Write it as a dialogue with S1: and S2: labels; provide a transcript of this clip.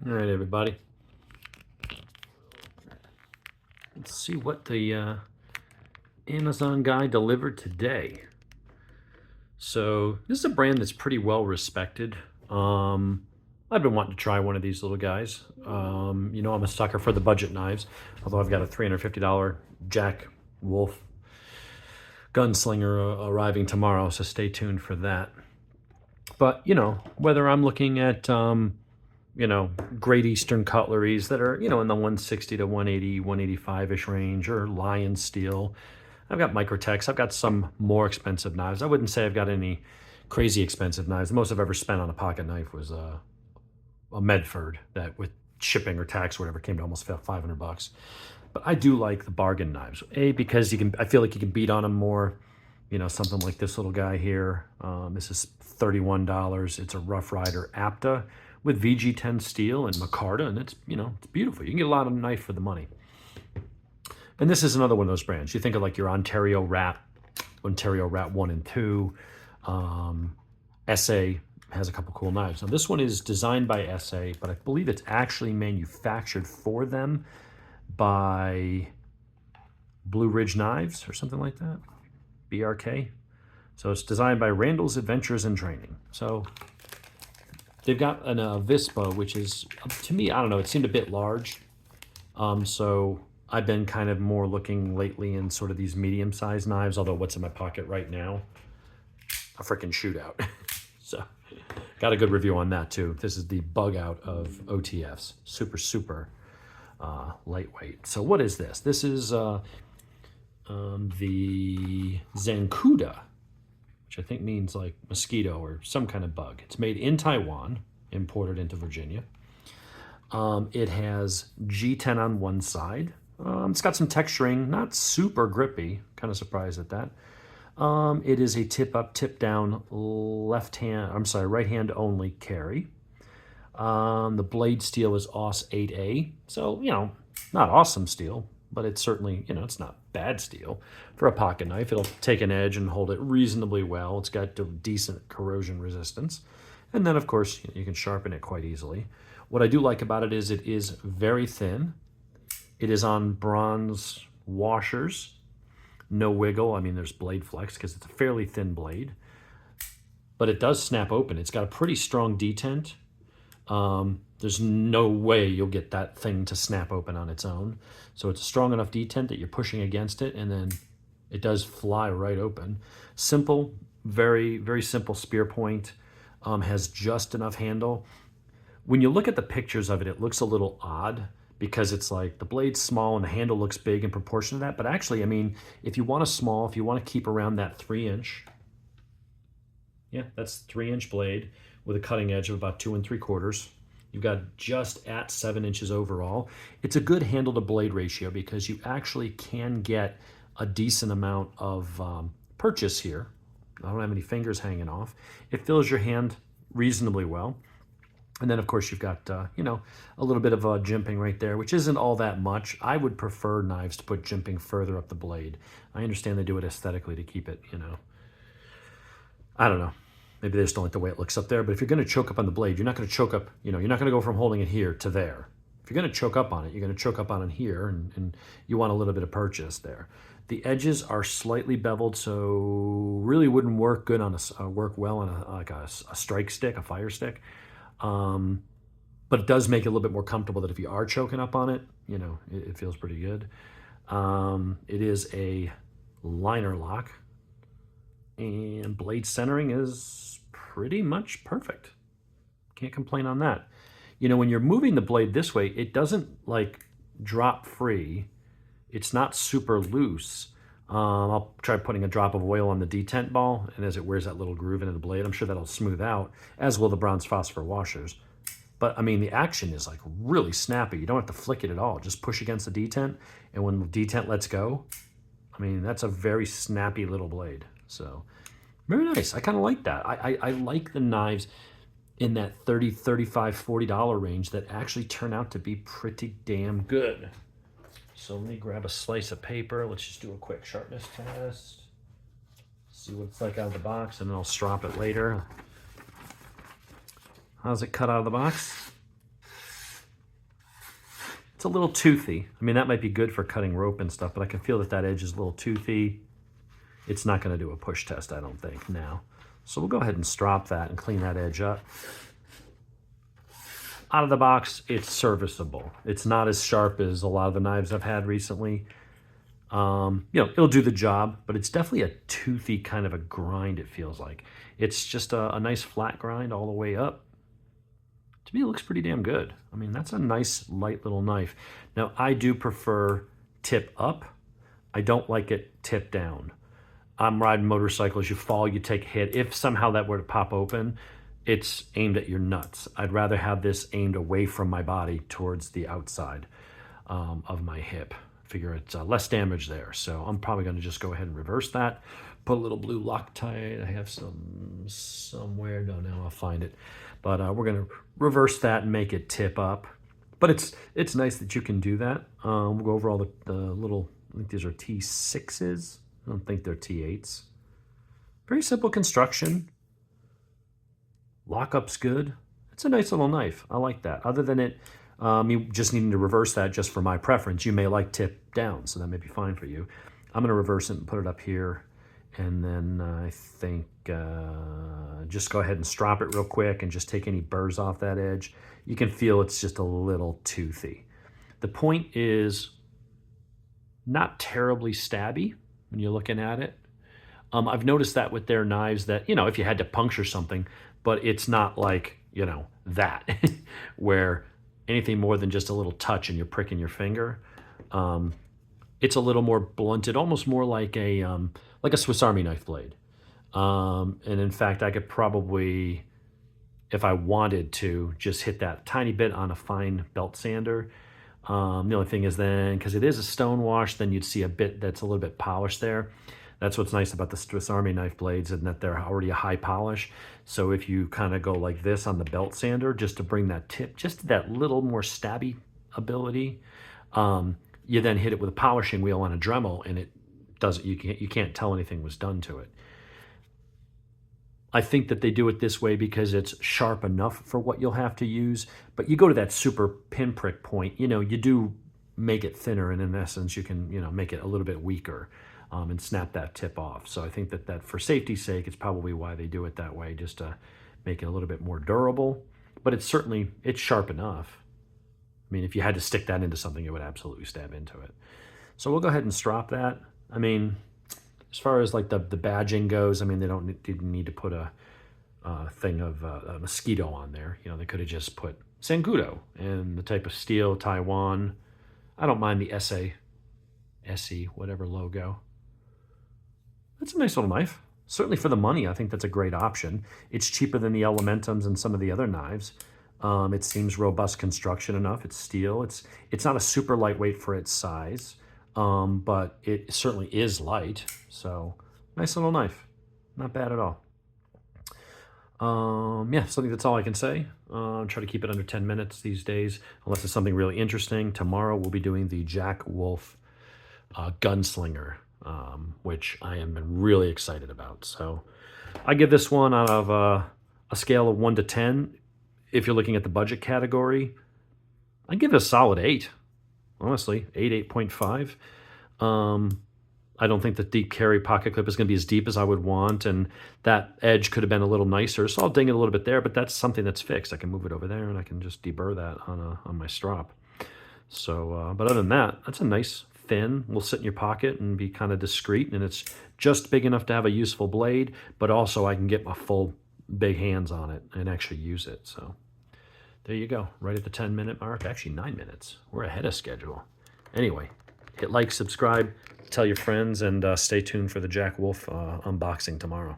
S1: All right, everybody. Let's see what the Amazon guy delivered today. So this is a brand that's pretty well respected. I've been wanting to try one of these little guys. You know, I'm a sucker for the budget knives, although I've got a $350 Jack Wolf gunslinger arriving tomorrow, so stay tuned for that. But, you know, whether I'm looking at, you know, Great Eastern cutleries that are, you know, in the 160 to 180, 185-ish range, or Lion steel. I've got Microtex. I've got some more expensive knives. I wouldn't say I've got any crazy expensive knives. The most I've ever spent on a pocket knife was a Medford that with shipping or tax or whatever came to almost $500. But I do like the bargain knives. A, because you can, I feel like you can beat on them more. You know, something like this little guy here. This is $31. It's a Rough Rider APTA with VG10 steel and micarta, and it's, you know, it's beautiful. You can get a lot of knife for the money. And this is another one of those brands. You think of like your Ontario Rat 1 and 2. ESEE has a couple cool knives. Now this one is designed by ESEE, but I believe it's actually manufactured for them by Blue Ridge Knives or something like that. BRK. So it's designed by Randall's Adventures and Training. So they've got an Vispa, which is, to me, I don't know, it seemed a bit large. So I've been kind of more looking lately in sort of these medium-sized knives, although what's in my pocket right now? A freaking shootout. So got a good review on that too. This is the bug out of OTFs. Super, super lightweight. So what is this? This is the Zancudo, which I think means like mosquito or some kind of bug. It's made in Taiwan, imported into Virginia. It has G10 on one side. It's got some texturing, not super grippy. Kind of surprised at that. It is a tip up, tip down, right hand only carry. The blade steel is AUS 8A. So, you know, not awesome steel, but it's certainly, you know, it's not bad steel. For a pocket knife, it'll take an edge and hold it reasonably well. It's got decent corrosion resistance. And then, of course, you can sharpen it quite easily. What I do like about it is very thin. It is on bronze washers. No wiggle. I mean, there's blade flex because it's a fairly thin blade. But it does snap open. It's got a pretty strong detent. There's no way you'll get that thing to snap open on its own. So it's a strong enough detent that you're pushing against it, and then it does fly right open. Simple, very, very simple spear point. Has just enough handle. When you look at the pictures of it, it looks a little odd because it's like the blade's small and the handle looks big in proportion to that. But actually, I mean, if you want to keep around that 3-inch, yeah, that's 3-inch blade with a cutting edge of about 2 3/4. You've got just at 7 inches overall. It's a good handle to blade ratio because you actually can get a decent amount of purchase here. I don't have any fingers hanging off. It fills your hand reasonably well. And then, of course, you've got, you know, a little bit of jimping right there, which isn't all that much. I would prefer knives to put jimping further up the blade. I understand they do it aesthetically to keep it, you know, I don't know. Maybe they just don't like the way it looks up there. But if you're going to choke up on the blade, you're not going to choke up, you know, you're not going to go from holding it here to there. If you're going to choke up on it, you're going to choke up on it here, and you want a little bit of purchase there. The edges are slightly beveled, so really wouldn't work good on work well on a strike stick, a fire stick. But it does make it a little bit more comfortable that if you are choking up on it, you know, it feels pretty good. It is a liner lock, and blade centering is pretty much perfect. Can't complain on that. You know, when you're moving the blade this way, it doesn't like drop free. It's not super loose. I'll try putting a drop of oil on the detent ball, and as it wears that little groove into the blade, I'm sure that'll smooth out, as will the bronze phosphor washers. But I mean, the action is like really snappy. You don't have to flick it at all. Just push against the detent, and when the detent lets go, I mean, that's a very snappy little blade. So very nice. I kind of like that. I like the knives in that $30, $35, $40 range that actually turn out to be pretty damn good. So let me grab a slice of paper. Let's just do a quick sharpness test. See what it's like out of the box, and then I'll strop it later. How's it cut out of the box? It's a little toothy. I mean, that might be good for cutting rope and stuff, but I can feel that that edge is a little toothy. It's not going to do a push test, I don't think, now. So we'll go ahead and strop that and clean that edge up. Out of the box, it's serviceable. It's not as sharp as a lot of the knives I've had recently. It'll do the job, but it's definitely a toothy kind of a grind, it feels like. It's just a nice flat grind all the way up. To me, it looks pretty damn good. I mean, that's a nice, light little knife. Now, I do prefer tip up. I don't like it tip down. I'm riding motorcycles, you fall, you take a hit. If somehow that were to pop open, it's aimed at your nuts. I'd rather have this aimed away from my body towards the outside of my hip. Figure it's less damage there. So I'm probably going to just go ahead and reverse that. Put a little blue Loctite. I have some somewhere. No, now I'll find it. But we're going to reverse that and make it tip up. But it's nice that you can do that. We'll go over all the little, I think these are T6s. I don't think they're T8s. Very simple construction. Lockup's good. It's a nice little knife. I like that. Other than it, you just needing to reverse that just for my preference. You may like tip down, so that may be fine for you. I'm going to reverse it and put it up here. And then I think just go ahead and strop it real quick and just take any burrs off that edge. You can feel it's just a little toothy. The point is not terribly stabby when you're looking at it. I've noticed that with their knives that, if you had to puncture something, but it's not like, that, where anything more than just a little touch and you're pricking your finger. It's a little more blunted, almost more like a Swiss Army knife blade. And in fact, I could probably, if I wanted to, just hit that tiny bit on a fine belt sander. The only thing is then, because it is a stone wash, then you'd see a bit that's a little bit polished there. That's what's nice about the Swiss Army knife blades, and that they're already a high polish. So if you kind of go like this on the belt sander, just to bring that tip, just that little more stabby ability, you then hit it with a polishing wheel on a Dremel, and it doesn't. You can't tell anything was done to it. I think that they do it this way because it's sharp enough for what you'll have to use. But you go to that super pinprick point, you do make it thinner, and in essence, you can make it a little bit weaker. And snap that tip off. So I think that for safety's sake, it's probably why they do it that way, just to make it a little bit more durable. But it's sharp enough. I mean, if you had to stick that into something, it would absolutely stab into it. So we'll go ahead and strop that. I mean, as far as like the badging goes, I mean, didn't need to put a thing of a mosquito on there. They could have just put Zancudo and the type of steel, Taiwan. I don't mind the ESEE, whatever logo. That's a nice little knife. Certainly for the money, I think that's a great option. It's cheaper than the Elementums and some of the other knives. It seems robust construction enough. It's steel. It's not a super lightweight for its size, but it certainly is light. So nice little knife. Not bad at all. So I think that's all I can say. Try to keep it under 10 minutes these days, unless it's something really interesting. Tomorrow we'll be doing the Jack Wolf Gunslinger, which I am really excited about. So I give this one out of a scale of 1 to 10. If you're looking at the budget category, I give it a solid 8. Honestly, 8.5. I don't think the deep carry pocket clip is going to be as deep as I would want, and that edge could have been a little nicer. So I'll ding it a little bit there, but that's something that's fixed. I can move it over there, and I can just deburr that on my strop. So, but other than that, that's a nice thin, will sit in your pocket and be kind of discreet, and it's just big enough to have a useful blade, but also I can get my full big hands on it and actually use it. So there you go, right at the 10-minute mark, actually 9 minutes. We're ahead of schedule. Anyway, hit like, subscribe, tell your friends, and stay tuned for the Jack Wolf unboxing tomorrow.